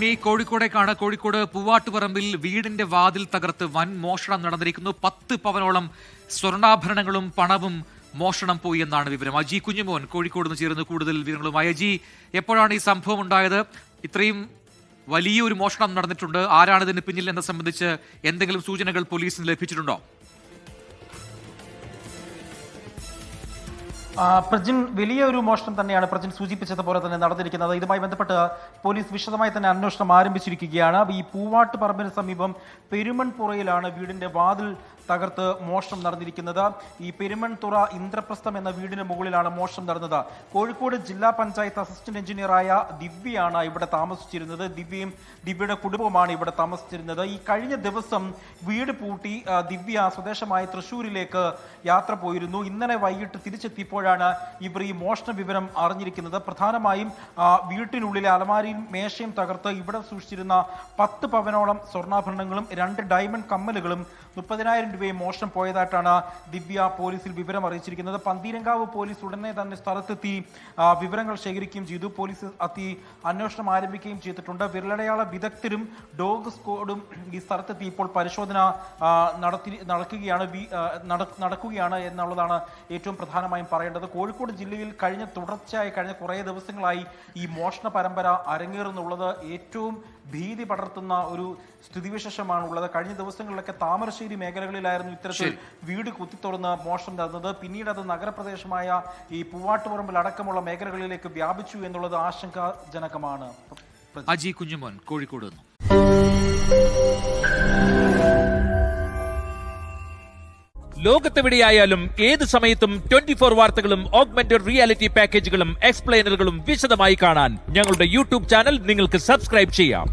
ഇനി കോഴിക്കോടേക്കാണ്. കോഴിക്കോട് പൂവാട്ടുപറമ്പിൽ വീടിന്റെ വാതിൽ തകർത്ത് വൻ മോഷണം നടന്നിരിക്കുന്നു. 10 പവനോളം സ്വർണ്ണാഭരണങ്ങളും പണവും മോഷണം പോയി എന്നാണ് വിവരം. അജി കുഞ്ഞുമോൻ കോഴിക്കോട് നിന്ന് ചേർന്ന് കൂടുതൽ വിവരങ്ങളുമായി. അജി, എപ്പോഴാണ് ഈ സംഭവം ഉണ്ടായത്? ഇത്രയും വലിയൊരു മോഷണം നടന്നിട്ടുണ്ട്. ആരാണ് ഇതിന് പിന്നിൽ എന്നെ സംബന്ധിച്ച് എന്തെങ്കിലും സൂചനകൾ പോലീസിന് ലഭിച്ചിട്ടുണ്ടോ? പ്രജിൻ, വലിയൊരു മോഷണം തന്നെയാണ് പ്രജിൻ സൂചിപ്പിച്ചതുപോലെ തന്നെ നടന്നിരിക്കുന്നത്. ഇതുമായി ബന്ധപ്പെട്ട് പോലീസ് വിശദമായി തന്നെ അന്വേഷണം ആരംഭിച്ചിരിക്കുകയാണ്. ഈ പൂവാട്ടുപറമ്പിന് സമീപം പെരുമൺപുറയിലാണ് വീടിന്റെ വാതിൽ തകർത്ത് മോഷണം നടന്നിരിക്കുന്നത്. ഈ പെരുമൺതുറ ഇന്ദ്രപ്രസ്ഥം എന്ന വീടിന് മുകളിലാണ് മോഷണം നടന്നത്. കോഴിക്കോട് ജില്ലാ പഞ്ചായത്ത് അസിസ്റ്റന്റ് എഞ്ചിനീയറായ ദിവ്യയാണ് ഇവിടെ താമസിച്ചിരുന്നത്. ദിവ്യയുടെ കുടുംബമാണ് ഇവിടെ താമസിച്ചിരുന്നത്. ഈ കഴിഞ്ഞ ദിവസം വീട് പൂട്ടി ദിവ്യ സ്വദേശമായ തൃശ്ശൂരിലേക്ക് യാത്ര പോയിരുന്നു. ഇന്നലെ വൈകിട്ട് തിരിച്ചെത്തിയപ്പോഴാണ് ഇവർ ഈ മോഷണ വിവരം അറിഞ്ഞിരിക്കുന്നത്. പ്രധാനമായും വീട്ടിനുള്ളിലെ അലമാരിയും മേശയും തകർത്ത് ഇവിടെ സൂക്ഷിച്ചിരുന്ന 10 പവനോളം സ്വർണ്ണാഭരണങ്ങളും 2 ഡയമണ്ട് കമ്മലുകളും 30,000 രൂപയും മോഷണം പോയതായിട്ടാണ് ദിവ്യ പോലീസിൽ വിവരം അറിയിച്ചിരിക്കുന്നത്. പന്തീരങ്കാവ് പോലീസ് ഉടനെ തന്നെ സ്ഥലത്തെത്തി വിവരങ്ങൾ ശേഖരിക്കുകയും ചെയ്തു. പോലീസ് അന്വേഷണം ആരംഭിക്കുകയും ചെയ്തിട്ടുണ്ട്. വിരലടയാള വിദഗ്ധരും ഡോഗ് സ്ക്വാഡും ഈ സ്ഥലത്തെത്തി ഇപ്പോൾ പരിശോധന നടക്കുകയാണ് എന്നുള്ളതാണ് ഏറ്റവും പ്രധാനമായും പറയേണ്ടത്. കോഴിക്കോട് ജില്ലയിൽ കഴിഞ്ഞ കുറേ ദിവസങ്ങളായി ഈ മോഷണ പരമ്പര അരങ്ങേറുന്നുള്ളത് ഏറ്റവും ഭീതി പടർത്തുന്ന ഒരു സ്ഥിതിവിശേഷമാണുള്ളത്. കഴിഞ്ഞ ദിവസങ്ങളിലൊക്കെ താമരശ്ശേരി മേഖലകളിലായിരുന്നു ഇത്തരത്തിൽ വീട് കുത്തിത്തുറന്ന് മോഷണം നടന്നത്. പിന്നീട് അത് നഗരപ്രദേശമായ ഈ പൂവാട്ടുപറമ്പിൽ അടക്കമുള്ള മേഖലകളിലേക്ക് വ്യാപിച്ചു എന്നുള്ളത് ആശങ്കാജനകമാണ്. അജി കുഞ്ഞുമോൻ കോഴിക്കോട് നിന്ന്. ലോകത്തെവിടെയായാലും ഏത് സമയത്തും 24 വാർത്തകളും ഓഗ്മെന്റഡ് റിയാലിറ്റി പാക്കേജുകളും എക്സ്പ്ലെയിനറുകളും വിശദമായി കാണാൻ ഞങ്ങളുടെ യൂട്യൂബ് ചാനൽ നിങ്ങൾക്ക് സബ്സ്ക്രൈബ് ചെയ്യാം.